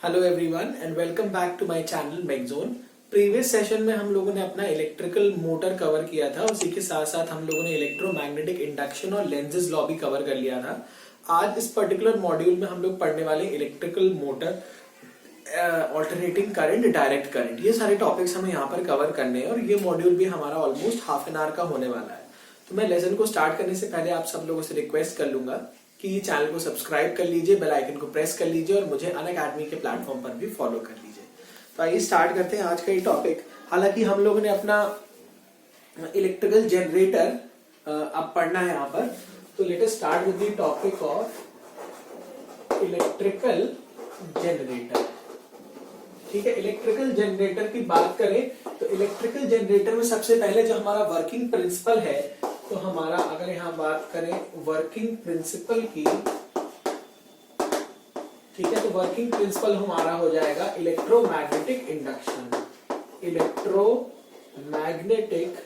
Hello everyone and welcome back to my channel Megzone. Previous session में हम लोगों ने अपना इलेक्ट्रिकल मोटर कवर किया था, उसी के साथ साथ हम लोगों ने इलेक्ट्रोमैग्नेटिक इंडक्शन और लेंजेस लॉ भी कवर कर लिया था। आज इस पर्टिकुलर मॉड्यूल में हम लोग पढ़ने वाले electrical motor, alternating current, direct current, ये सारे टॉपिक्स हमें यहाँ पर कवर करने हैं और ये मॉड्यूल भी हमारा ऑलमोस्ट हाफ एन आवर का होने वाला है। तो मैं लेसन को स्टार्ट करने से पहले आप सब लोगों से रिक्वेस्ट कर लूंगा कि ये चैनल को सब्सक्राइब कर लीजिए, बेल आइकन को प्रेस कर लीजिए और मुझे अनअकैडमी के प्लेटफॉर्म पर भी फॉलो कर लीजिए। तो आइए स्टार्ट करते हैं आज का ये टॉपिक। हालांकि हम लोगों ने अपना इलेक्ट्रिकल जनरेटर अब पढ़ना है यहाँ पर, तो let us start with the topic of electrical generator. ठीक है, इलेक्ट्रिकल जनरेटर की बात करें तो इलेक्ट्रिकल जनरेटर में सबसे पहले जो हमारा वर्किंग प्रिंसिपल है, तो हमारा अगर यहाँ बात करें वर्किंग प्रिंसिपल की, ठीक है, तो वर्किंग प्रिंसिपल हमारा हो जाएगा इलेक्ट्रोमैग्नेटिक इंडक्शन। इलेक्ट्रोमैग्नेटिक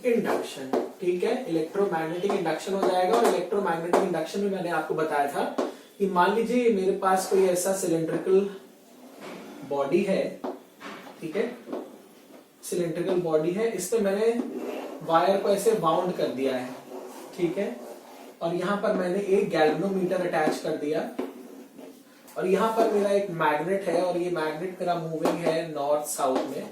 इंडक्शन, ठीक है, इलेक्ट्रोमैग्नेटिक इंडक्शन हो जाएगा। और इलेक्ट्रोमैग्नेटिक इंडक्शन में मैंने आपको बताया था कि मान लीजिए मेरे पास कोई ऐसा सिलेंड्रिकल बॉडी है, ठीक है, सिलेंड्रिकल बॉडी है, इसमें मैंने वायर को ऐसे बाउंड कर दिया है, ठीक है, और यहां पर मैंने एक गैल्वेनोमीटर अटैच कर दिया और यहां पर मेरा एक मैग्नेट है और ये मैग्नेट मेरा मूविंग है नॉर्थ साउथ में,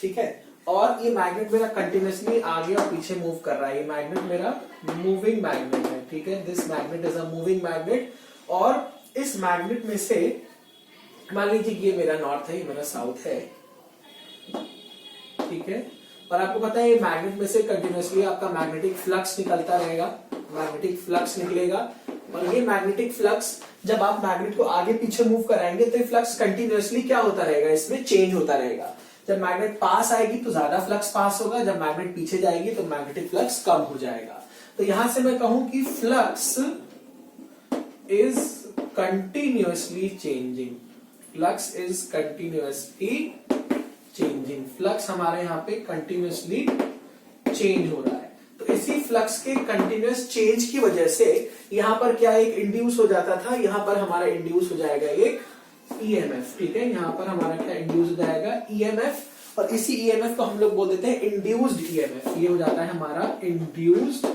ठीक है, और ये मैग्नेट मेरा कंटिन्यूअसली आगे और पीछे मूव कर रहा है। ये मैग्नेट मेरा मूविंग मैग्नेट है, ठीक है, this magnet is a moving magnet. और इस मैग्नेट में से मान लीजिए ये मेरा नॉर्थ है, ये मेरा साउथ है, ठीक है, और आपको पता है ये मैग्नेट में से कंटिन्यूअसली आपका मैग्नेटिक फ्लक्स निकलता रहेगा, मैग्नेटिक फ्लक्स निकलेगा। और ये मैग्नेटिक फ्लक्स जब आप मैग्नेट को आगे पीछे मूव कराएंगे तो ये फ्लक्स कंटिन्यूअसली क्या होता रहेगा, इसमें चेंज होता रहेगा। जब मैग्नेट पास आएगी तो ज्यादा फ्लक्स पास होगा, जब मैग्नेट पीछे जाएगी तो मैग्नेटिक फ्लक्स कम हो जाएगा। तो यहां से मैं कहूं कि flux is continuously changing, flux is continuously changing, flux हमारे यहाँ पे कंटिन्यूअसली चेंज हो रहा है। तो इसी फ्लक्स के कंटिन्यूअस चेंज की वजह से यहाँ पर क्या एक इंड्यूस हो जाता था, यहाँ पर हमारा इंड्यूस हो जाएगा एक ईएमएफ, ठीक है, यहाँ पर हमारा क्या इंड्यूस हो जाएगा ईएमएफ, और इसी ईएमएफ को हम लोग बोल देते हैं इंड्यूस्ड ईएमएफ। ये हो जाता है हमारा इंड्यूस्ड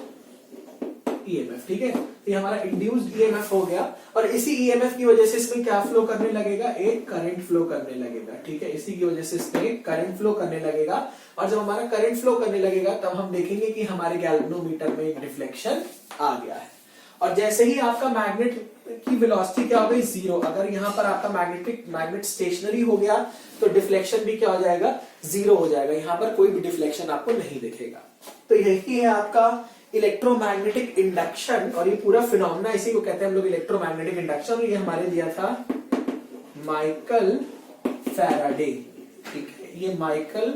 ईएमएफ, ठीक है, तो ये हमारा इंड्यूस्ड ईएमएफ हो गया। और इसी ईएमएफ की वजह से इसमें क्या फ्लो करने लगेगा, एक करंट फ्लो करने लगेगा, ठीक है, इसी की वजह से इसमें एक करंट फ्लो करने लगेगा। और जब हमारा करंट फ्लो करने लगेगा तब हम देखेंगे कि हमारे गैल्वेनोमीटर में एक रिफ्लेक्शन आ गया है। और जैसे ही आपका मैग्नेट की वेलोसिटी क्या हो गई, जीरो, अगर यहाँ पर आपका मैग्नेट स्टेशनरी हो गया तो डिफ्लेक्शन भी क्या हो जाएगा, जीरो हो जाएगा, यहाँ पर कोई भी डिफ्लेक्शन आपको नहीं दिखेगा। तो यही है आपका इलेक्ट्रोमैग्नेटिक इंडक्शन, और ये पूरा फिनोमेना इसी को कहते हैं हम लोग इलेक्ट्रोमैग्नेटिक इंडक्शन। और ये हमारे दिया था माइकल फैराडे, ठीक है, ये माइकल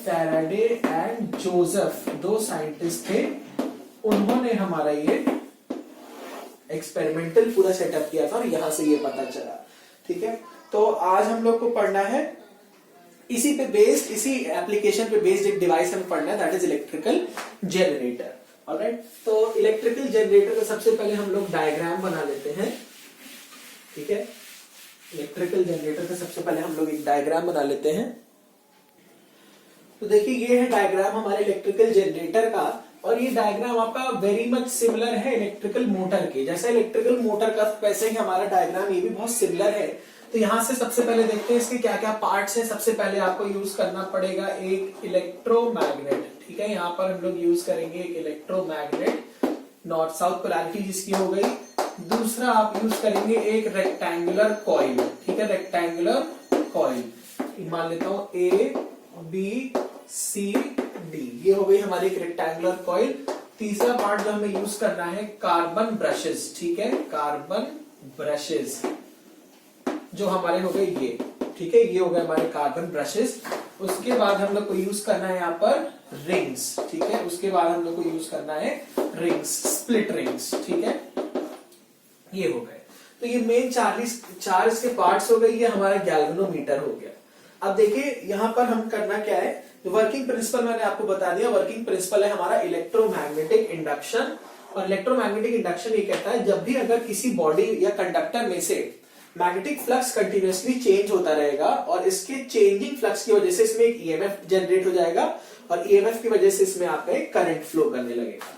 फैराडे एंड जोसेफ, दो साइंटिस्ट थे, उन्होंने हमारा ये एक्सपेरिमेंटल पूरा सेटअप किया था और यहां से ये पता चला, ठीक है। तो आज हम लोग को पढ़ना है इसी पे बेस्ड, इसी एप्लीकेशन पे बेस्ड एक डिवाइस हमें पढ़ना है, that is electrical generator. Alright, तो इलेक्ट्रिकल जनरेटर का सबसे पहले हम लोग डायग्राम बना लेते हैं, ठीक है, इलेक्ट्रिकल जनरेटर का सबसे पहले हम लोग एक डायग्राम बना लेते हैं। तो देखिए ये है डायग्राम हमारे इलेक्ट्रिकल जनरेटर का, और ये डायग्राम आपका वेरी मच सिमिलर है इलेक्ट्रिकल मोटर के। जैसे इलेक्ट्रिकल मोटर का वैसे ही हमारा डायग्राम ये भी बहुत सिमिलर है। तो यहां से सबसे पहले देखते हैं इसके क्या क्या पार्ट्स हैं। सबसे पहले आपको यूज करना पड़ेगा एक इलेक्ट्रोमैग्नेट, ठीक है, यहाँ पर हम लोग यूज करेंगे एक इलेक्ट्रोमैग्नेट, नॉर्थ साउथ पोलैरिटी जिसकी हो गई। दूसरा आप यूज करेंगे एक रेक्टेंगुलर कॉइल, ठीक है, रेक्टेंगुलर कॉइल, मान लेता हूं ए बी सी डी, ये हो गई हमारी एक रेक्टेंगुलर कॉइल। तीसरा पार्ट जो हमें यूज करना है कार्बन ब्रशेस, ठीक है, कार्बन ब्रशेस जो हमारे हो गए ये, ठीक है, ये हो गए हमारे कार्बन ब्रशेस। उसके बाद हम लोग को यूज करना है यहाँ पर रिंग्स, ठीक है, उसके बाद हम लोग को यूज करना है रिंग्स, स्प्लिट रिंग्स, ठीक है, ये हो गए। तो ये मेन चार इसके पार्ट्स हो गए, ये हमारा गैल्वेनोमीटर हो गया। अब देखिए यहाँ पर हम करना क्या है, वर्किंग प्रिंसिपल मैंने आपको बता दिया। वर्किंग प्रिंसिपल है हमारा इलेक्ट्रोमैग्नेटिक इंडक्शन और इलेक्ट्रोमैग्नेटिक इंडक्शन ये कहता है जब भी अगर किसी बॉडी या कंडक्टर में से मैग्नेटिक फ्लक्स कंटिन्यूअसली चेंज होता रहेगा और इसके चेंजिंग फ्लक्स की वजह से इसमें एक ईएमएफ जनरेट हो जाएगा और ईएमएफ की वजह से इसमें आपका एक करंट फ्लो करने लगेगा।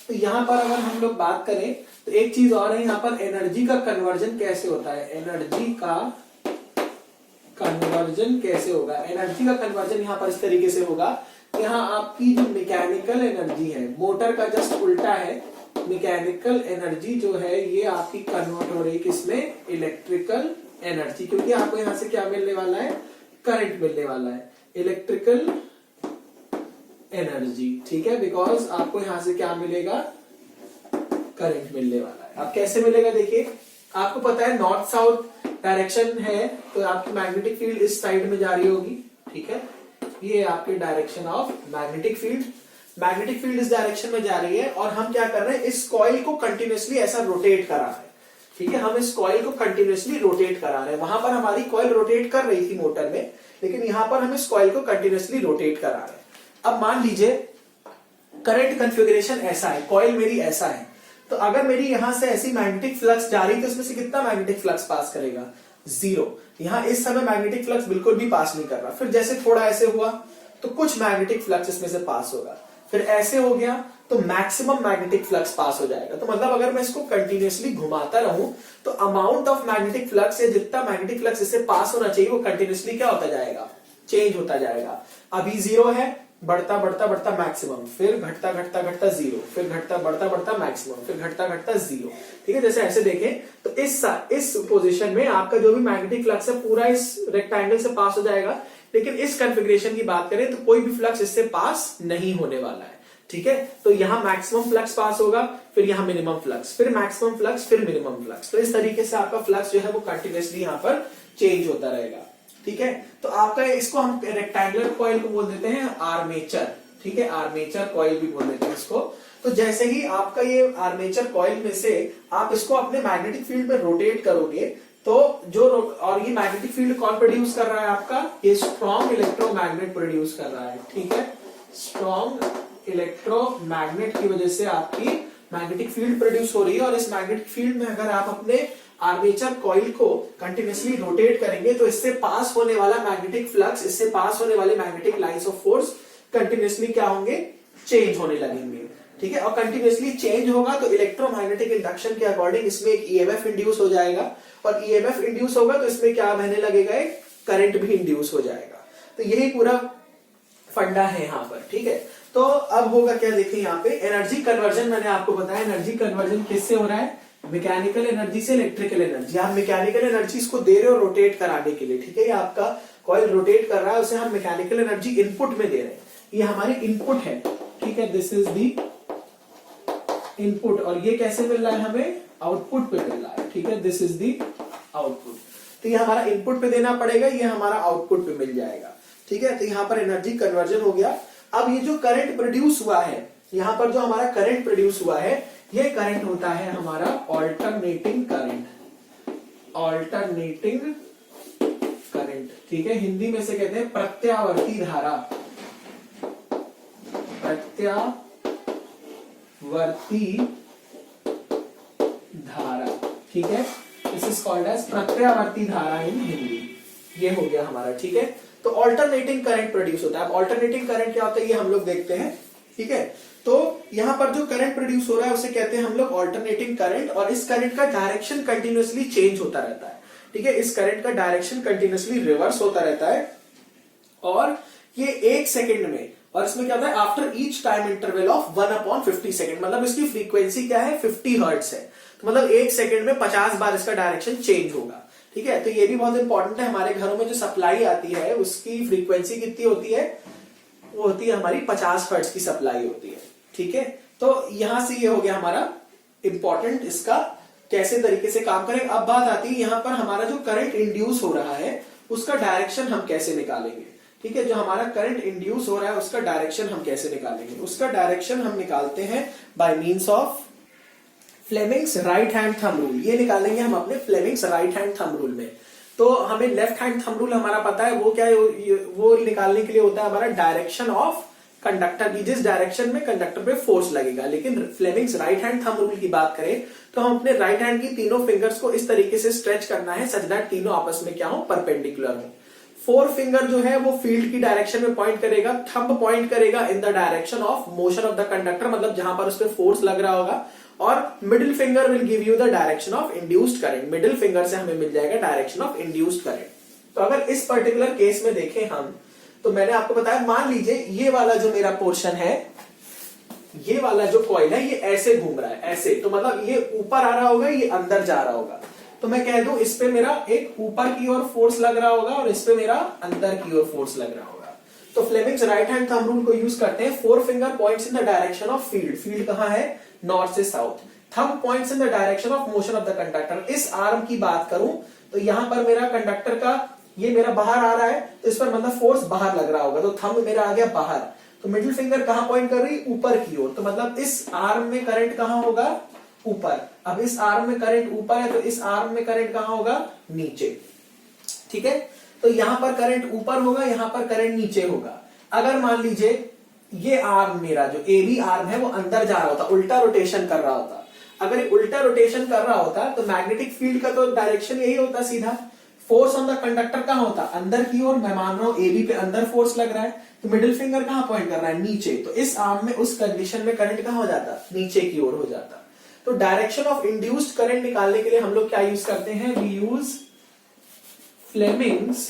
तो यहाँ पर अगर हम लोग बात करें तो एक चीज और है, यहाँ पर एनर्जी का कन्वर्जन कैसे होता है, एनर्जी का कन्वर्जन कैसे होगा। एनर्जी का कन्वर्जन यहाँ पर इस तरीके से होगा, यहाँ आपकी जो मैकेनिकल एनर्जी है, मोटर का जस्ट उल्टा है, मैकेनिकल एनर्जी जो है ये आपकी कन्वर्ट हो रही है किसमें, इलेक्ट्रिकल एनर्जी, क्योंकि आपको यहाँ से क्या मिलने वाला है, करंट मिलने वाला है, इलेक्ट्रिकल एनर्जी, ठीक है, बिकॉज आपको यहाँ से क्या मिलेगा, करंट मिलने वाला है। अब कैसे मिलेगा देखिए, आपको पता है नॉर्थ साउथ डायरेक्शन है तो आपकी मैग्नेटिक फील्ड इस साइड में जा रही होगी, ठीक है, ये आपके direction of magnetic field, magnetic field इस डायरेक्शन में जा रही है और हम क्या कर रहे हैं, इस कॉइल को कंटिन्यूअसली ऐसा रोटेट करा रहे हैं, ठीक है, हम इस कॉइल को कंटिन्यूअसली रोटेट करा रहे हैं। वहां पर हमारी कॉइल रोटेट कर रही थी मोटर में, लेकिन यहां पर हम इस कॉइल को कंटिन्यूअसली रोटेट करा रहे हैं। अब मान लीजिए करंट कॉन्फ़िगरेशन ऐसा है, कॉइल मेरी ऐसा है, तो अगर मेरी यहां से ऐसी मैग्नेटिक फ्लक्स जा रही है तो इसमें से कितना मैग्नेटिक फ्लक्स पास करेगा, 0। यहां इस समय मैग्नेटिक फ्लक्स बिल्कुल भी पास नहीं कर रहा। फिर जैसे थोड़ा ऐसे हुआ तो कुछ मैग्नेटिक फ्लक्स इसमें से पास होगा, फिर ऐसे हो गया तो मैक्सिमम मैग्नेटिक फ्लक्स पास हो जाएगा। तो मतलब अगर मैं इसको कंटिन्यूअसली घुमाता रहूं तो अमाउंट ऑफ मैग्नेटिक फ्लक्स या जितना मैग्नेटिक फ्लक्स इससे पास होना चाहिए वो कंटिन्यूअसली क्या होता जाएगा, चेंज होता जाएगा। अभी 0 है, बढ़ता बढ़ता बढ़ता मैक्सिमम, फिर घटता घटता घटता 0, फिर घटता बढ़ता बढ़ता मैक्सिमम, फिर घटता घटता 0, ठीक है। जैसे ऐसे देखें तो इस पोजीशन में आपका जो भी मैग्नेटिक फ्लक्स है पूरा इस रेक्टेंगल से पास हो जाएगा, लेकिन इस कॉन्फ़िगरेशन की बात करें तो कोई भी फ्लक्स इससे पास नहीं होने वाला है, ठीक है। तो यहाँ मैक्सिमम फ्लक्स पास होगा, फिर यहाँ मिनिमम फ्लक्स, फिर मैक्सिमम फ्लक्स, फिर मिनिमम फ्लक्स। तो इस तरीके से आपका फ्लक्स जो है वो कंटिन्यूअसली यहाँ पर चेंज होता रहेगा, ठीक है। तो आपका इसको हम रेक्टेंगुलर कॉइल को बोल देते हैं आर्मेचर, ठीक है, आर्मेचर कॉइल भी बोल देते हैं इसको। तो जैसे ही आपका ये आर्मेचर कॉइल में से आप इसको अपने मैग्नेटिक फील्ड में रोटेट करोगे तो और ये मैग्नेटिक फील्ड कौन प्रोड्यूस कर रहा है आपका, ये स्ट्रॉन्ग इलेक्ट्रोमैग्नेट प्रोड्यूस कर रहा है, ठीक है। स्ट्रॉन्ग इलेक्ट्रोमैग्नेट की वजह से आपकी मैग्नेटिक फील्ड प्रोड्यूस हो रही है और इस मैग्नेटिक फील्ड में अगर आप अपने आर्मेचर कॉइल को कंटिन्यूअसली रोटेट करेंगे तो इससे पास होने वाला मैग्नेटिक फ्लक्स, इससे पास होने वाले magnetic lines of force continuously क्या होंगे, चेंज होने लगेंगे, ठीक है। और कंटिन्यूअसली चेंज होगा तो इलेक्ट्रोमैग्नेटिक इंडक्शन के अकॉर्डिंग इसमें एक ईएमएफ इंड्यूस हो जाएगा और ईएमएफ इंड्यूस होगा तो इसमें क्या बहने लगेगा, एक करंट भी इंड्यूस हो जाएगा। तो यही पूरा फंडा है यहाँ पर, ठीक है। तो अब होगा क्या, देखिए यहाँ पे एनर्जी कन्वर्जन मैंने आपको बताया, एनर्जी कन्वर्जन किससे हो रहा है, मैकेनिकल एनर्जी से इलेक्ट्रिकल एनर्जी। आप मैकेनिकल एनर्जी इसको दे रहे हो रोटेट कराने के लिए, ठीक है, ये आपका कॉइल रोटेट कर रहा है, उसे हम मैकेनिकल एनर्जी इनपुट में दे रहे हैं, ये हमारी इनपुट है, ठीक है, दिस इज दी इनपुट। और ये कैसे मिल रहा है, हमें आउटपुट पे मिल रहा है, ठीक है, दिस इज दी आउटपुट। तो ये हमारा इनपुट पे देना पड़ेगा, ये हमारा आउटपुट पे मिल जाएगा, ठीक है। तो यहाँ पर एनर्जी कन्वर्जन हो गया। अब ये जो करंट प्रोड्यूस हुआ है, यहाँ पर जो हमारा करंट प्रोड्यूस हुआ है, ये करंट होता है हमारा ऑल्टरनेटिंग करंट, ऑल्टरनेटिंग करंट, ठीक है। हिंदी में से कहते हैं प्रत्यावर्ती धारा, प्रत्यावर्ती धारा, ठीक है, दिस इज कॉल्ड एज प्रत्यावर्ती धारा इन हिंदी। ये हो गया हमारा, ठीक है। तो ऑल्टरनेटिंग करंट प्रोड्यूस होता है। अब ऑल्टरनेटिंग करंट क्या होता है ये हम लोग देखते हैं, ठीक है। तो यहां पर जो करंट प्रोड्यूस हो रहा है उसे कहते हैं हम लोग ऑल्टरनेटिंग करंट, और इस करंट का डायरेक्शन कंटिन्यूअसली चेंज होता रहता है, ठीक है। इस करंट का डायरेक्शन कंटिन्यूअसली रिवर्स होता रहता है और ये 1 सेकंड में, और इसमें क्या होता है after each time interval of 1/50 second, मतलब इसकी फ्रीक्वेंसी क्या है, 50 हर्ट्ज है। तो मतलब 1 सेकंड में 50 बार इसका डायरेक्शन चेंज होगा, ठीक है। तो ये भी बहुत इंपॉर्टेंट है, हमारे घरों में जो सप्लाई आती है उसकी फ्रीक्वेंसी कितनी होती है, वो होती है हमारी 50 हर्ट्ज की सप्लाई होती है, ठीक है। तो यहां से ये हो गया हमारा इंपॉर्टेंट, इसका कैसे तरीके से काम करें। अब बात आती है यहां पर हमारा जो करंट इंड्यूस हो रहा है उसका डायरेक्शन हम कैसे निकालेंगे, ठीक है। जो हमारा करंट इंड्यूस हो रहा है उसका डायरेक्शन हम कैसे निकालेंगे, उसका डायरेक्शन हम निकालते हैं by means of Fleming's right hand thumb rule. ये निकालेंगे हम अपने Fleming's right hand thumb rule में। तो हमें लेफ्ट हैंड थंब रूल हमारा पता है वो क्या है, वो निकालने के लिए होता है हमारा डायरेक्शन ऑफ कंडक्टर की जिस डायरेक्शन में कंडक्टर पे फोर्स लगेगा। लेकिन Fleming's right hand thumb rule की बात करें तो हम अपने राइट हैंड की तीनों फिंगर्स को इस तरीके से स्ट्रेच करना है सच दैट तीनों आपस में क्या हो, परपेंडिकुलर हो। फोर फिंगर जो है वो फील्ड की डायरेक्शन में पॉइंट करेगा, थंब पॉइंट करेगा in the direction of motion of the conductor, मतलब जहां पर उस पर फोर्स लग रहा होगा, और middle finger will give you the direction of induced current. Middle finger से हमें मिल जाएगा डायरेक्शन ऑफ इंड्यूस्ड करंट। तो अगर इस पर्टिकुलर केस में देखें हम, तो मैंने आपको बताया, मान लीजिए ये वाला जो मेरा पोर्शन है, ये वाला जो कॉइल है, ये ऐसे घूम रहा है, ऐसे, तो मतलब ये ऊपर आ रहा होगा, ये अंदर जा रहा होगा। तो मैं कह दूं इस पे मेरा एक ऊपर की ओर फोर्स लग रहा होगा और इस पे मेरा अंदर की ओर फोर्स लग रहा होगा। तो Fleming's right hand thumb rule को यूज करते हैं। Four finger points in the direction of field, field कहां है, नॉर्थ से south. Thumb points in the direction of motion of the conductor. इस आर्म की बात करूं तो यहां पर मेरा कंडक्टर का, ये मेरा बाहर आ रहा है, तो इस पर मतलब फोर्स बाहर लग रहा होगा, तो थंब मेरा आ गया बाहर। तो मिडिल फिंगर कहां पॉइंट कर रही, ऊपर की ओर, तो मतलब इस आर्म में करंट कहां होगा, ऊपर। अब इस आर्म में करंट ऊपर है तो इस आर्म में करंट कहां होगा, नीचे। ठीक है, तो यहां पर करंट ऊपर होगा, यहां पर करंट नीचे होगा। अगर मान लीजिए ये आर्म मेरा जो ए बी आर्म है वो अंदर जा रहा होता, उल्टा रोटेशन कर रहा होता, अगर ये उल्टा रोटेशन कर रहा होता तो मैग्नेटिक फील्ड का तो डायरेक्शन यही होता सीधा। फोर्स ऑन द कंडक्टर कहां होता, अंदर की ओर। मैं मान रहा हूं ए बी पे अंदर फोर्स लग रहा है, तो मिडिल फिंगर कहां पॉइंट कर रहा है, नीचे। तो इस आर्म में उस कंडीशन में करंट कहां हो जाता, नीचे की ओर हो जाता। तो डायरेक्शन ऑफ इंड्यूस्ड करंट निकालने के लिए हम लोग क्या यूज करते हैं, we use Fleming's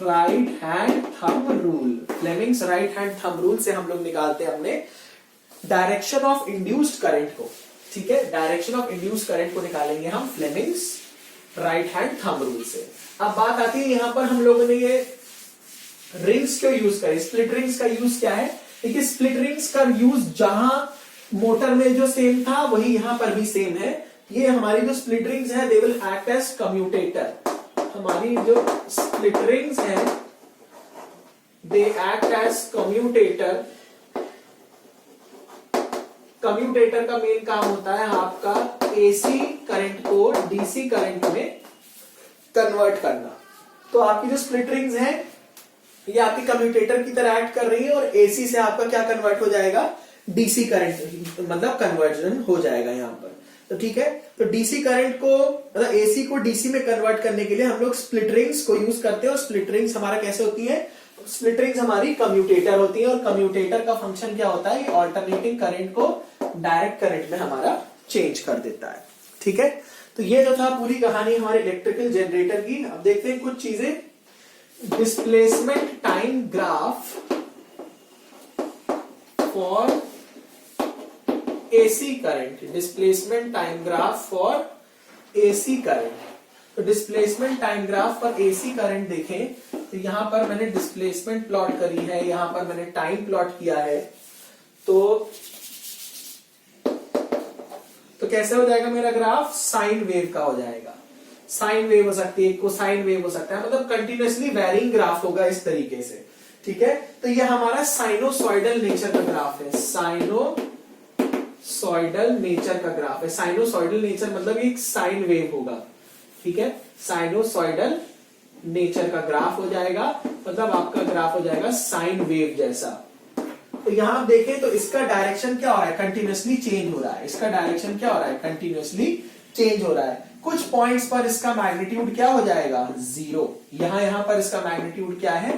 right hand thumb rule. Fleming's right hand thumb rule से हम लोग निकालते हैं अपने डायरेक्शन ऑफ इंड्यूस्ड करंट को। ठीक है, डायरेक्शन ऑफ इंड्यूस्ड करंट को निकालेंगे हम Fleming's right hand thumb rule से। अब बात आती है यहां पर हम लोगों ने ये रिंग्स क्यों यूज करी, स्प्लिट रिंग्स का यूज क्या है। देखिए स्प्लिट रिंग्स का यूज जहां मोटर में जो सेम था वही यहां पर भी सेम है। ये हमारी जो स्प्लिट रिंग्स है they will act as commutator. हमारी जो स्प्लिट रिंग्स है they act as commutator. Commutator का मेन काम होता है आपका एसी करंट को डीसी करंट में कन्वर्ट करना। तो आपकी जो स्प्लिट रिंग्स है ये आपकी कम्यूटेटर की तरह एक्ट कर रही है और एसी से आपका क्या कन्वर्ट हो जाएगा, डीसी करंट, मतलब कन्वर्जन हो जाएगा यहां पर। तो ठीक है, तो डीसी करंट को मतलब एसी को डीसी में कन्वर्ट करने के लिए हम लोग स्प्लिट रिंग्स को यूज करते हैं। और स्प्लिट रिंग्स हमारा कैसे होती है, स्प्लिट रिंग्स हमारी कम्यूटेटर होती है और कम्यूटेटर का फंक्शन क्या होता है, ऑल्टरनेटिंग करंट को डायरेक्ट करंट में हमारा चेंज कर देता है। ठीक है, तो ये जो था पूरी कहानी हमारे इलेक्ट्रिकल जनरेटर की। अब देखते हैं कुछ चीजें। Displacement time graph for AC current, displacement time graph for AC current. तो displacement time graph for AC current देखें तो यहां पर मैंने डिस्प्लेसमेंट प्लॉट करी है, यहां पर मैंने टाइम प्लॉट किया है। तो कैसे हो जाएगा मेरा ग्राफ, साइन वेव का हो जाएगा। साइन वेव हो सकती है, कोसाइन वेव हो सकता है, मतलब कंटिन्यूअसली वेरिंग ग्राफ होगा इस तरीके से। ठीक है, तो ये हमारा साइनोसॉइडल नेचर का ग्राफ है, साइनोसॉइडल नेचर का ग्राफ है। साइनोसॉइडल नेचर मतलब एक साइन वेव होगा। ठीक है, साइनोसॉइडल नेचर का ग्राफ हो जाएगा, मतलब आपका ग्राफ हो जाएगा साइन वेव जैसा। तो यहां आप देखें तो इसका डायरेक्शन क्या हो रहा है, कंटिन्यूअसली चेंज हो रहा है। इसका डायरेक्शन क्या हो रहा है, कंटिन्यूअसली चेंज हो रहा है। कुछ पॉइंट्स पर इसका मैग्नीट्यूड क्या हो जाएगा, जीरो। यहां पर इसका मैग्नीट्यूड क्या है,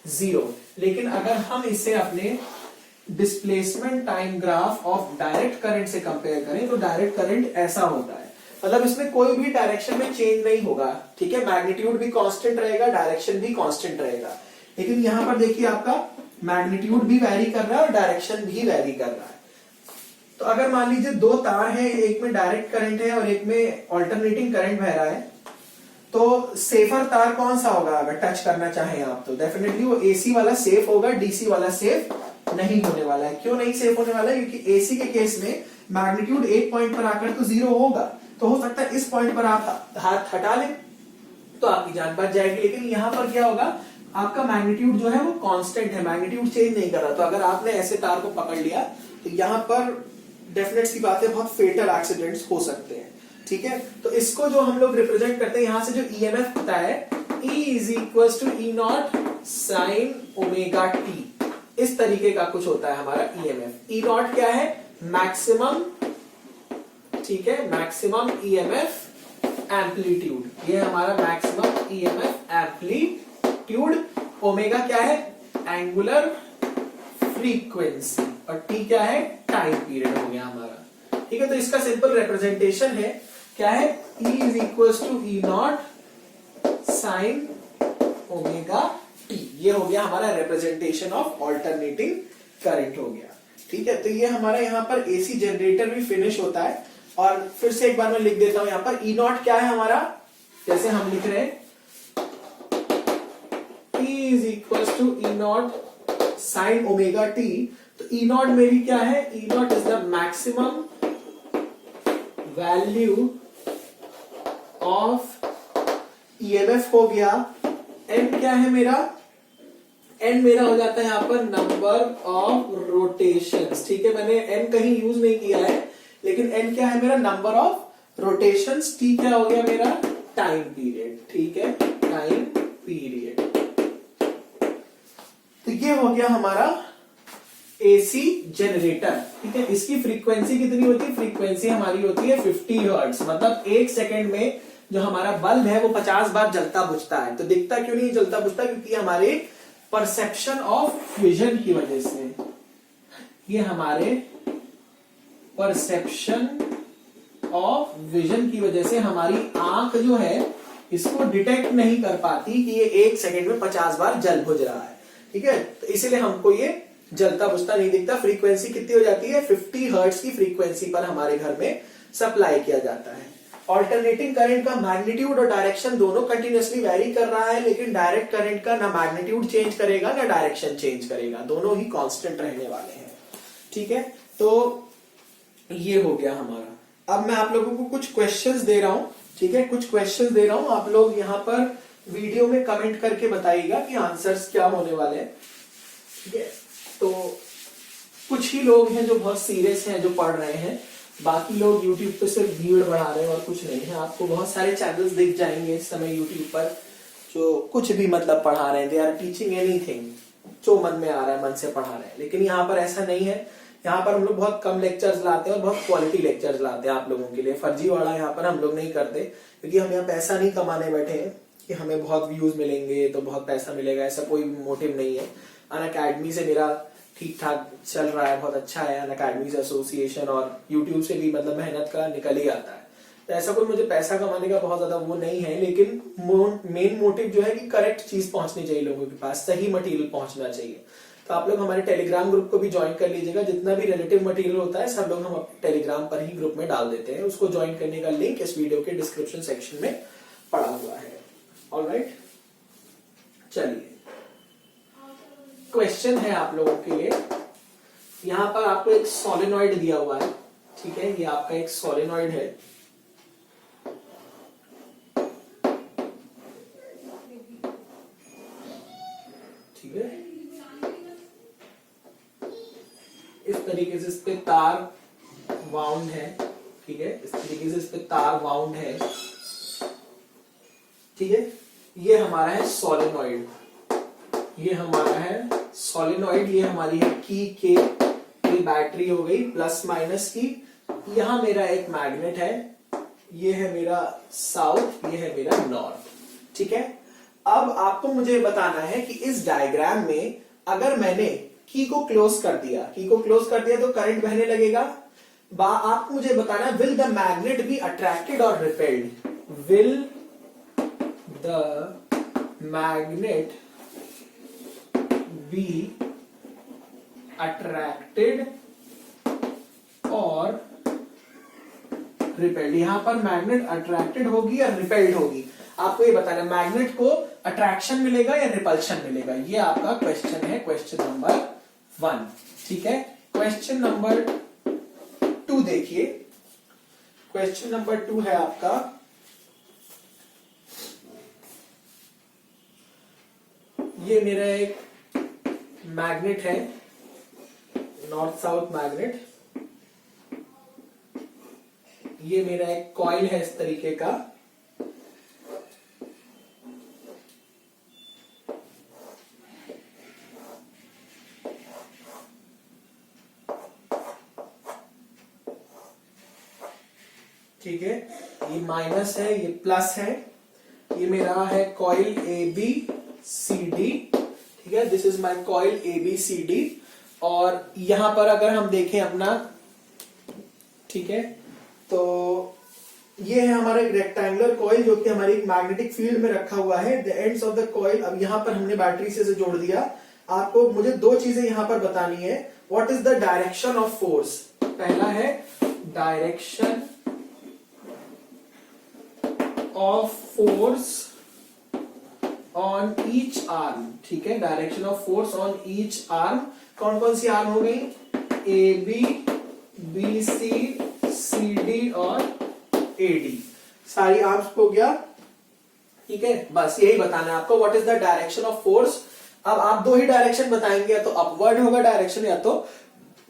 जीरो। लेकिन अगर हम इसे अपने displacement time graph of direct current से कंपेयर करें तो डायरेक्ट करंट ऐसा होता है, मतलब इसमें कोई भी डायरेक्शन में चेंज नहीं होगा। ठीक है, मैग्नीट्यूड भी कांस्टेंट रहेगा, डायरेक्शन भी कांस्टेंट रहेगा। लेकिन यहां पर देखिए आपका मैग्नीट्यूड भी वैरी कर रहा है और डायरेक्शन भी वैरी कर रहा है। तो अगर मान लीजिए दो तार है, एक में डायरेक्ट करंट है और एक में ऑल्टरनेटिंग करंट बह रहा है, तो सेफर तार कौन सा होगा अगर टच करना चाहें आप, तो डेफिनेटली वो एसी वाला सेफ होगा, डीसी वाला सेफ नहीं होने वाला है। क्यों नहीं सेफ होने वाला है, क्योंकि एसी के केस में मैग्नीट्यूड एक पॉइंट पर आकर तो जीरो होगा, तो हो सकता है इस पॉइंट पर आप हाथ हटा लें तो आपकी जान बच जाएगी। लेकिन यहां पर क्या होगा, आपका मैग्नीट्यूड जो है वो कांस्टेंट है, मैग्नीट्यूड चेंज नहीं कर रहा। तो अगर आपने ऐसे तार को पकड़ लिया तो यहां पर डेफिनेट सी बात है, बहुत फेटल एक्सीडेंट्स हो सकते हैं। ठीक है, तो इसको जो हम लोग रिप्रेजेंट करते हैं, यहां से जो ईएमएफ होता है E is equal to E not sine omega t, इस तरीके का कुछ होता है हमारा ईएमएफ। ई नॉट क्या है? मैक्सिमम, ठीक है, मैक्सिमम ईएमएफ एम्पलीट्यूड, ये हमारा मैक्सिमम ईएमएफ एम्पलीट्यूड। ओमेगा क्या है? एंगुलर फ्रीक्वेंसी, और टी क्या है? टाइम पीरियड हो गया हमारा। ठीक है, तो इसका सिंपल रिप्रेजेंटेशन है, क्या है? E is equal to E not sine omega t, ये हो गया हमारा रिप्रेजेंटेशन ऑफ ऑल्टरनेटिंग करंट हो गया। ठीक है, तो ये हमारा यहाँ पर एसी जनरेटर भी फिनिश होता है। और फिर से एक बार मैं लिख देता हूं, यहाँ पर ई नॉट क्या है हमारा, जैसे हम लिख रहे हैं E is equal to E not sine omega t, तो ई नॉट मेरी क्या है? E naught is the maximum value of EMF हो गया। एन क्या है मेरा? एन मेरा हो जाता है यहाँ पर नंबर ऑफ रोटेशंस। ठीक है, मैंने एन कहीं यूज नहीं किया है, लेकिन एन क्या है मेरा? Number of rotations. टी क्या हो गया मेरा? Time period. ठीक है, टाइम पीरियड। तो ये हो गया हमारा एसी जनरेटर। ठीक है, इसकी फ्रीक्वेंसी कितनी होती है? फ्रीक्वेंसी हमारी होती है 50 हर्ट्ज, मतलब एक सेकंड में जो हमारा बल्ब है वो 50 बार जलता बुझता है। तो दिखता क्यों नहीं जलता बुझता? क्योंकि हमारे परसेप्शन ऑफ विजन की वजह से, ये हमारे परसेप्शन ऑफ विजन की वजह से हमारी आंख जो है इसको डिटेक्ट नहीं कर पाती कि ये एक सेकंड में 50 बार जल बुझ रहा है। ठीक है, तो इसीलिए हमको ये जलता बुझता नहीं दिखता। फ्रीक्वेंसी कितनी हो जाती है? 50 हर्ट्ज की फ्रीक्वेंसी पर हमारे घर में सप्लाई किया जाता है। ऑल्टरनेटिंग करंट का मैग्नीट्यूड और डायरेक्शन दोनों कंटिन्यूअसली वेरी कर रहा है, लेकिन डायरेक्ट करंट का ना मैग्नीट्यूड चेंज करेगा ना डायरेक्शन चेंज करेगा, दोनों ही कांस्टेंट रहने वाले हैं। ठीक है, तो ये हो गया हमारा। अब मैं आप लोगों को कुछ क्वेश्चंस दे रहा हूं। ठीक है, कुछ क्वेश्चंस दे रहा हूं, आप लोग यहाँ पर वीडियो में कमेंट करके बताइएगा कि आंसर्स क्या होने वाले हैं। ठीक है, तो कुछ ही लोग हैं जो बहुत सीरियस हैं, जो पढ़ रहे हैं, बाकी लोग YouTube पे सिर्फ भीड़ बढ़ा रहे हैं और कुछ नहीं है। आपको बहुत सारे चैनल्स दिख जाएंगे इस समय YouTube पर जो कुछ भी मतलब पढ़ा रहे हैं, दे आर टीचिंग एनीथिंग, जो मन में आ रहा है मन से पढ़ा रहे हैं। लेकिन यहाँ पर ऐसा नहीं है, यहाँ पर हम लोग बहुत कम लेक्चर्स लाते हैं और बहुत क्वालिटी लेक्चर्स लाते हैं आप लोगों के लिए। फर्जी वाला यहाँ पर हम लोग नहीं करते, क्योंकि हम यहाँ पैसा नहीं कमाने बैठे हैं कि हमें बहुत व्यूज मिलेंगे तो बहुत पैसा मिलेगा, ऐसा कोई मोटिव नहीं है। अनअकैडमी से मेरा ठीक ठाक चल रहा है, बहुत अच्छा है। अनअकैडमी एसोसिएशन और यूट्यूब से भी मतलब मेहनत का निकल ही आता है। तो ऐसा कोई मुझे पैसा कमाने का बहुत ज्यादा वो नहीं है, लेकिन मेन मोटिव जो है कि करेक्ट चीज पहुंचनी चाहिए लोगों के पास, सही मटेरियल पहुंचना चाहिए। तो आप लोग हमारे टेलीग्राम ग्रुप को भी ज्वाइन कर लीजिएगा। जितना भी रिलेटिव मटेरियल होता है सब लोग हम अपने टेलीग्राम पर ही ग्रुप में डाल देते हैं। उसको ज्वाइन करने का लिंक इस वीडियो के डिस्क्रिप्शन सेक्शन में पड़ा हुआ है। ऑलराइट, चलिए क्वेश्चन है आप लोगों के लिए। यहाँ पर आपको एक सोलेनॉइड दिया हुआ है। ठीक है, ये आपका एक सोलेनॉइड है। ठीक है, इस तरीके से इस पे तार वाउंड है। ठीक है, इस तरीके से इस पे तार वाउंड है। ठीक है, ये हमारा है सोलेनॉइड, ये हमारा है सोलेनॉइड, ये हमारी है की के, ये बैटरी हो गई प्लस माइनस की। यहां मेरा एक मैग्नेट है, ये है मेरा साउथ, ये है मेरा नॉर्थ। ठीक है, अब आपको मुझे बताना है कि इस डायग्राम में अगर मैंने की को क्लोज कर दिया, की को क्लोज कर दिया तो करंट बहने लगेगा। आपको मुझे बताना है will the magnet be attracted और repelled, will the magnet be attracted और रिपेल्ड। यहां पर मैग्नेट अट्रैक्टेड होगी या रिपेल्ड होगी, आपको ये बताना है। मैग्नेट को अट्रैक्शन मिलेगा या रिपल्शन मिलेगा, ये आपका क्वेश्चन है, क्वेश्चन नंबर 1। ठीक है, क्वेश्चन नंबर 2 देखिए। क्वेश्चन नंबर 2 है आपका, ये मेरा एक मैग्नेट है, नॉर्थ साउथ मैग्नेट। ये मेरा एक कॉइल है इस तरीके का। ठीक है, ये माइनस है, ये प्लस है, ये मेरा है coil A B C D, ठीक है, this is my coil A B C D. और यहां पर अगर हम देखें अपना, ठीक है, तो ये है हमारा रेक्टेंगुलर कॉइल जो कि हमारी मैग्नेटिक फील्ड में रखा हुआ है। The ends of the coil, अब यहां पर हमने बैटरी से जोड़ दिया। आपको मुझे दो चीजें यहां पर बतानी है। What is the direction of force? पहला है direction of force on each arm, ठीक है, direction of force on each arm. कौन कौन सी आर्म हो गई? A B, B C, C D और ए डी, सारी आर्म्स हो गया, ठीक है। बस यही बताना है आपको, what is the direction of force. अब आप दो ही डायरेक्शन बताएंगे, या तो अपवर्ड होगा डायरेक्शन या तो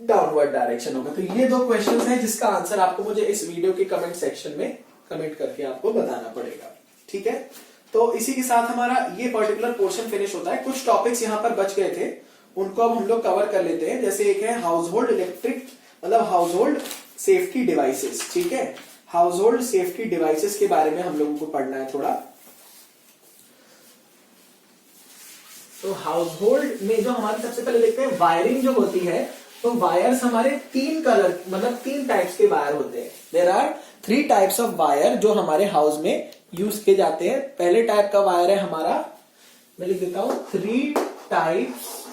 डाउनवर्ड डायरेक्शन होगा। तो ये दो क्वेश्चंस हैं जिसका आंसर आपको मुझे इस वीडियो के कमेंट सेक्शन में कमेंट करके आपको बताना पड़ेगा, ठीक है। तो इसी के साथ हमारा ये पर्टिकुलर पोर्शन फिनिश होता है। कुछ टॉपिक्स यहां पर बच गए थे, उनको अब हम लोग कवर कर लेते हैं। जैसे एक है हाउस होल्ड इलेक्ट्रिक, मतलब हाउस होल्ड सेफ्टी डिवाइसेस, ठीक है, हाउस होल्ड सेफ्टी डिवाइसेस के बारे में हम लोगों को पढ़ना है थोड़ा। तो हाउस होल्ड में जो हमारे सबसे पहले देखते हैं वायरिंग जो होती है, तो वायर्स हमारे तीन कलर, मतलब तीन टाइप्स के वायर होते हैं। There are 3 types of wire जो हमारे हाउस में यूज किए जाते हैं। पहले टाइप का वायर है हमारा, मैं लिख देता हूं, 3 types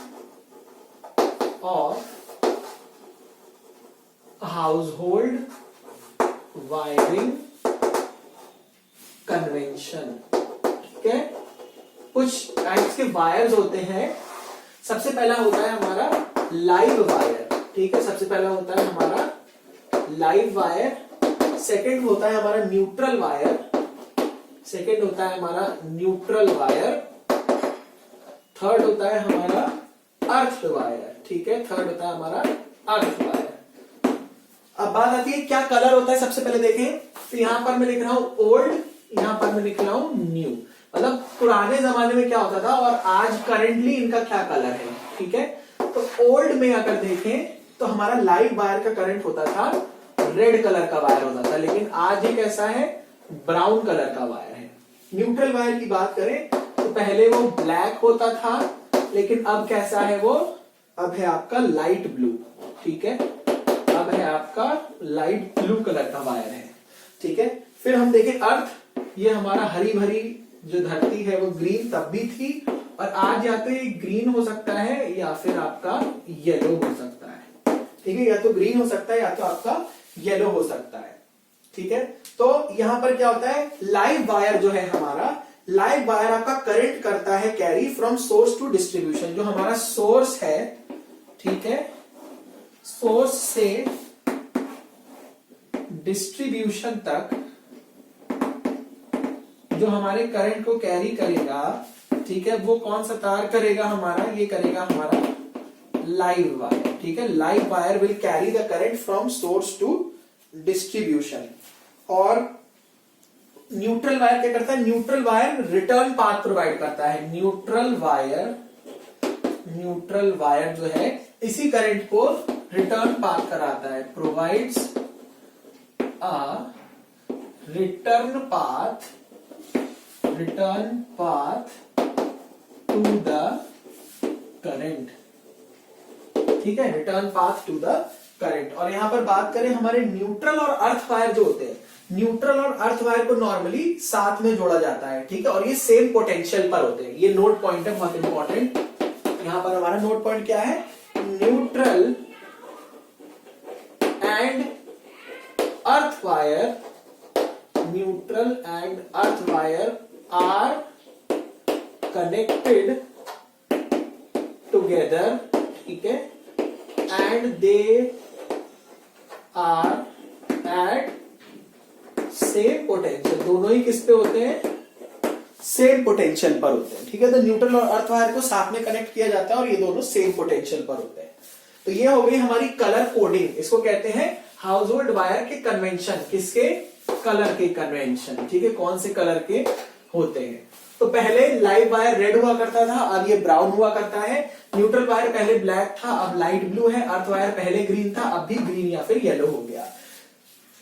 of house hold wiring convention, ठीक है। कुछ टाइप्स के वायर्स होते हैं। सबसे पहला होता है हमारा लाइव वायर, ठीक है, सबसे पहला होता है हमारा लाइव वायर। सेकंड होता है हमारा न्यूट्रल वायर, सेकंड होता है हमारा न्यूट्रल वायर। थर्ड होता है हमारा अर्थ वायर, ठीक है, थर्ड होता है हमारा अर्थ वायर। अब बात आती है क्या कलर होता है। सबसे पहले देखें तो यहां पर मैं लिख रहा हूं ओल्ड, यहां पर मैं लिख रहा हूं न्यू, मतलब पुराने जमाने में क्या होता था और आज करंटली इनका क्या कलर है, ठीक है। तो ओल्ड में अगर देखें तो हमारा लाइव वायर का करंट होता था, रेड कलर का वायर होता था, लेकिन आज ये कैसा है, ब्राउन कलर का वायर है। न्यूट्रल वायर की बात करें तो पहले वो ब्लैक होता था, लेकिन अब कैसा है वो, अब है आपका लाइट ब्लू, ठीक है, अब है आपका लाइट ब्लू कलर का वायर है, ठीक है। फिर हम देखें अर्थ, ये हमारा हरी भरी जो धरती है वो ग्रीन तब भी थी, और आज या तो ये ग्रीन हो सकता है या फिर आपका येलो हो सकता है, ठीक है, या तो ग्रीन हो सकता है या तो आपका येलो हो सकता है, ठीक है। तो यहां पर क्या होता है, लाइव वायर जो है हमारा, लाइव वायर आपका करंट करता है carry from source to distribution. जो हमारा सोर्स है, ठीक है, सोर्स से डिस्ट्रीब्यूशन तक जो हमारे करंट को कैरी करेगा, ठीक है, वो कौन सा तार करेगा हमारा, ये करेगा हमारा लाइव वायर, ठीक है। Live wire will carry the current from source to distribution. और न्यूट्रल वायर क्या करता है, neutral wire return path provide करता है। न्यूट्रल वायर जो है इसी करंट को रिटर्न पाथ कराता है, provides a return path to the current, ठीक है, return path to the current. और यहां पर बात करें हमारे न्यूट्रल और अर्थ वायर जो होते हैं, न्यूट्रल और अर्थ वायर को नॉर्मली साथ में जोड़ा जाता है, ठीक है, और ये सेम पोटेंशियल पर होते हैं। ये नोट पॉइंट है बहुत इंपॉर्टेंट। यहां पर हमारा नोट पॉइंट क्या है, neutral and earth wire, neutral and earth wire are connected together, ठीक है, and they are at same potential. दोनों ही किस पे होते हैं, सेम पोटेंशियल पर होते हैं, ठीक है। तो न्यूट्रल और अर्थ वायर को साथ में कनेक्ट किया जाता है और ये दोनों सेम पोटेंशियल पर होते हैं। तो ये हो गई हमारी कलर कोडिंग, इसको कहते हैं हाउस होल्ड वायर के कन्वेंशन। किसके, कलर के कन्वेंशन, ठीक है, कौन से कलर के होते हैं। तो पहले लाइव वायर रेड हुआ करता था, अब ये ब्राउन हुआ करता है। न्यूट्रल वायर पहले ब्लैक था, अब लाइट ब्लू है। अर्थ वायर पहले ग्रीन था, अब भी ग्रीन या फिर येलो हो गया।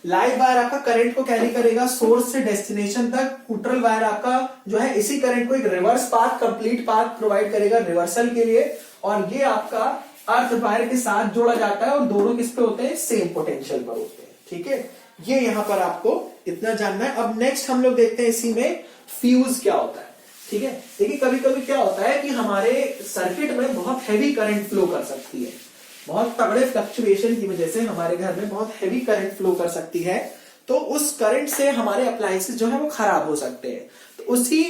लाइव वायर आपका करंट को कैरी करेगा सोर्स से डेस्टिनेशन तक। न्यूट्रल वायर आपका जो है इसी करंट को एक reverse path, complete path provide करेगा रिवर्सल के लिए। और ये आपका अर्थ वायर के साथ जोड़ा जाता है और दोनों किस पे होते हैं, सेम पोटेंशियल पर होते हैं। ठीक है, ये यहां पर आपको इतना जानना है। अब नेक्स्ट हम लोग देखते हैं इसी में फ्यूज क्या होता है। ठीक है, देखिए कभी कभी क्या होता है कि हमारे सर्किट में बहुत हैवी करंट फ्लो कर सकती है, बहुत तगड़े फ्लक्चुएशन की वजह से हमारे घर में बहुत हैवी करंट फ्लो कर सकती है, तो उस करंट से हमारे अप्लायंसेस जो है वो खराब हो सकते हैं। तो उसी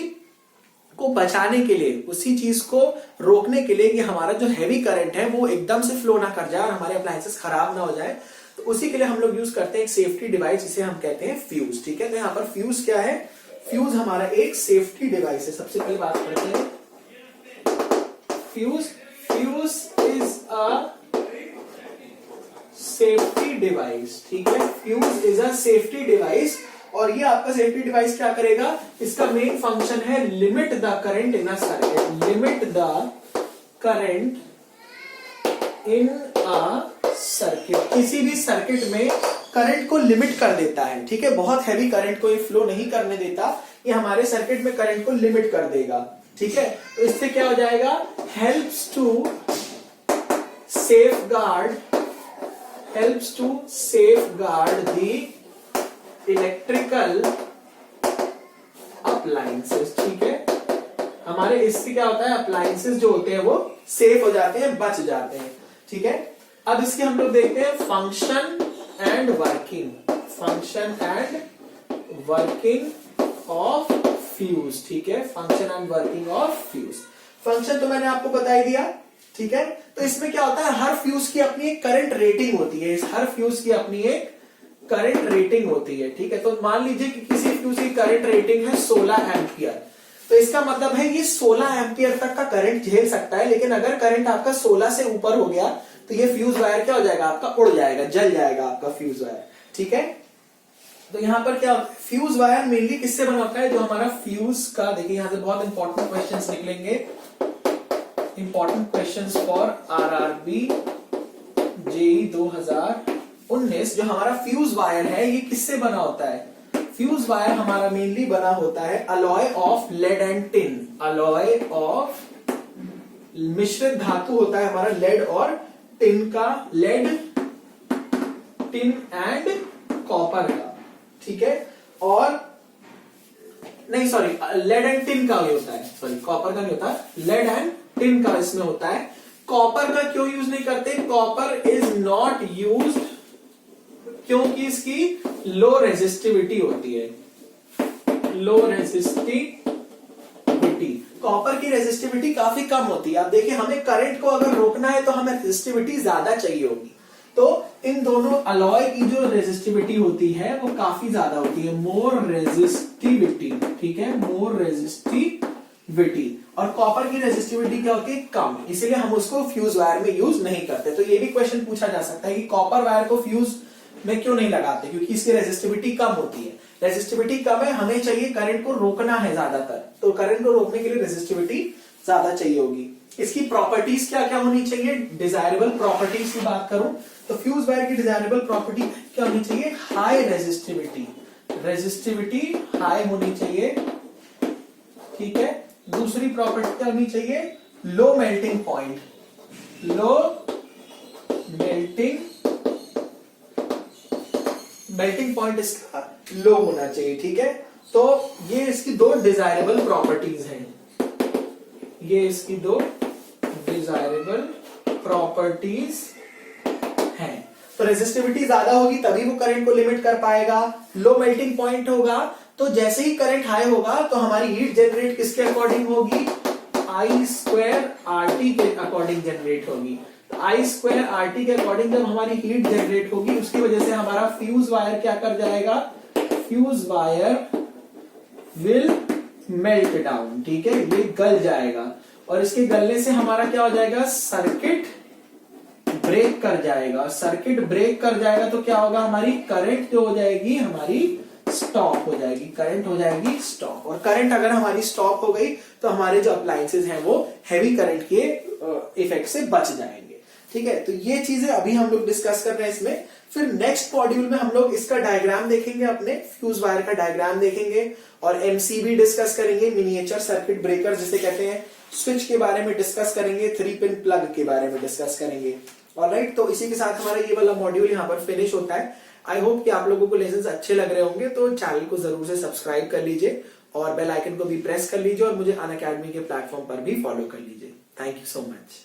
को बचाने के लिए, उसी चीज को रोकने के लिए कि हमारा जो हैवी करंट है वो एकदम से फ्लो ना कर जाए और हमारे अप्लायंसेस खराब ना हो जाए, तो उसी के लिए हम लोग यूज करते हैं एक सेफ्टी डिवाइस जिसे हम कहते हैं फ्यूज। ठीक है, तो यहाँ पर फ्यूज क्या है, फ्यूज हमारा एक सेफ्टी डिवाइस है। सबसे पहले बात करते हैं fuse. Fuse is a safety device. ठीक है, fuse is a safety device. और ये आपका सेफ्टी डिवाइस क्या करेगा, इसका मेन फंक्शन है limit the current in a circuit. Limit the current in a circuit, किसी भी सर्किट में करंट को लिमिट कर देता है। ठीक है, बहुत हैवी करंट को ये फ्लो नहीं करने देता, ये हमारे सर्किट में करंट को लिमिट कर देगा। ठीक है, तो इससे क्या हो जाएगा, helps to safeguard the electrical appliances. ठीक है, हमारे इससे क्या होता है, अप्लायंसेस जो होते हैं वो सेफ हो जाते हैं, बच जाते हैं। ठीक है, अब इसके हम लोग देखते हैं function and working. Function and working of fuse. ठीक है, function and working of fuse. Function तो मैंने आपको बता ही दिया। ठीक है, तो इसमें क्या होता है, हर फ्यूज की अपनी एक करंट रेटिंग होती है। हर फ्यूज की अपनी एक करंट रेटिंग होती है। ठीक है, तो मान लीजिए कि किसी फ्यूज की करंट रेटिंग है 16 एम्पियर, तो इसका मतलब है ये 16 एम्पियर तक का करंट झेल सकता है। लेकिन अगर करंट आपका 16 से ऊपर हो गया तो ये फ्यूज वायर क्या हो जाएगा, आपका उड़ जाएगा, जल जाएगा आपका फ्यूज वायर। ठीक है, तो यहां पर क्या, फ्यूज वायर मेनली किससे बना होता है, जो हमारा फ्यूज का, देखिए यहां से बहुत इंपॉर्टेंट क्वेश्चंस निकलेंगे, important questions for RRB JE 2019। जो हमारा फ्यूज वायर है ये किससे बना होता है, फ्यूज वायर हमारा मेनली बना होता है alloy of lead and tin. Alloy of, मिश्रित धातु होता है हमारा लेड और टिन का, लेड, टिन एंड कॉपर का। ठीक है, और नहीं सॉरी, लेड एंड टिन का भी होता है, सॉरी कॉपर का नहीं होता, लेड एंड टिन का इसमें होता है। कॉपर का क्यों यूज नहीं करते, कॉपर इज नॉट यूज्ड क्योंकि इसकी लो रेजिस्टिविटी होती है। लो रेजिस्टिविटी, कॉपर की रेजिस्टिविटी काफी कम होती है। आप देखिए, हमें करंट को अगर रोकना है तो हमें रेजिस्टिविटी ज्यादा चाहिए होगी, तो इन दोनों अलॉय की जो रेजिस्टिविटी होती है वो काफी ज्यादा होती है, मोर रेजिस्टिविटी। ठीक है, मोर रेजिस्टिविटी। और कॉपर की रेजिस्टिविटी क्या होती है, कम, इसलिए हम उसको फ्यूज वायर में यूज नहीं करते। तो ये भी क्वेश्चन पूछा जा सकता है कि कॉपर वायर को फ्यूज में क्यों नहीं लगाते, क्योंकि इसकी रेजिस्टिविटी कम होती है। रेजिस्टिविटी कम है, हमें चाहिए करंट को रोकना है ज्यादातर, तो करंट को रोकने के लिए रेजिस्टिविटी ज्यादा चाहिए होगी। इसकी प्रॉपर्टीज क्या क्या होनी चाहिए, डिजायरेबल प्रॉपर्टीज की बात करूं तो फ्यूज वायर की डिजायरेबल प्रॉपर्टी क्या होनी चाहिए, हाई रेजिस्टिविटी। रेजिस्टिविटी हाई होनी चाहिए। ठीक है, दूसरी प्रॉपर्टी क्या होनी चाहिए, low melting point. Low melting point इसका लो होना चाहिए। ठीक है, तो ये इसकी दो डिजायरेबल प्रॉपर्टीज हैं, ये इसकी दो डिजायरेबल प्रॉपर्टीज हैं। तो रेजिस्टिविटी ज्यादा होगी तभी वो करंट को लिमिट कर पाएगा। लो मेल्टिंग पॉइंट होगा तो जैसे ही करंट हाई होगा तो हमारी हीट जनरेट किसके अकॉर्डिंग होगी, आई स्क्वायर आर टी के अकॉर्डिंग जनरेट होगी। आई स्क्वायर आर टी के अकॉर्डिंग जब हमारी हीट जनरेट होगी उसकी वजह से हमारा फ्यूज वायर क्या कर जाएगा, fuse wire will melt down. ठीक है, ये गल जाएगा और इसके गलने से हमारा क्या हो जाएगा, सर्किट ब्रेक कर जाएगा। सर्किट ब्रेक कर जाएगा तो क्या होगा, हमारी करंट जो हो जाएगी हमारी स्टॉप हो जाएगी, करंट हो जाएगी स्टॉप। और करंट अगर हमारी स्टॉप हो गई तो हमारे जो अप्लायंसेस हैं वो हैवी करंट के इफेक्ट से बच जाएंगे। ठीक है, तो ये चीजें अभी हम लोग डिस्कस कर रहे हैं इसमें। फिर नेक्स्ट मॉड्यूल में हम लोग इसका डायग्राम देखेंगे, अपने फ्यूज वायर का डायग्राम देखेंगे और एमसीबी डिस्कस करेंगे, मिनिएचर सर्किट ब्रेकर जिसे कहते हैं, स्विच के बारे में डिस्कस करेंगे, 3 पिन प्लग के बारे में डिस्कस करेंगे। ऑलराइट, तो इसी के साथ हमारा ये वाला मॉड्यूल यहाँ पर फिनिश होता है। आई होप कि आप लोगों को लेसन्स अच्छे लग रहे होंगे, तो चैनल को जरूर से सब्सक्राइब कर लीजिए और बेल आइकन को भी प्रेस कर लीजिए और मुझे अनअकैडमी के प्लेटफॉर्म पर भी फॉलो कर लीजिए। Thank you so much.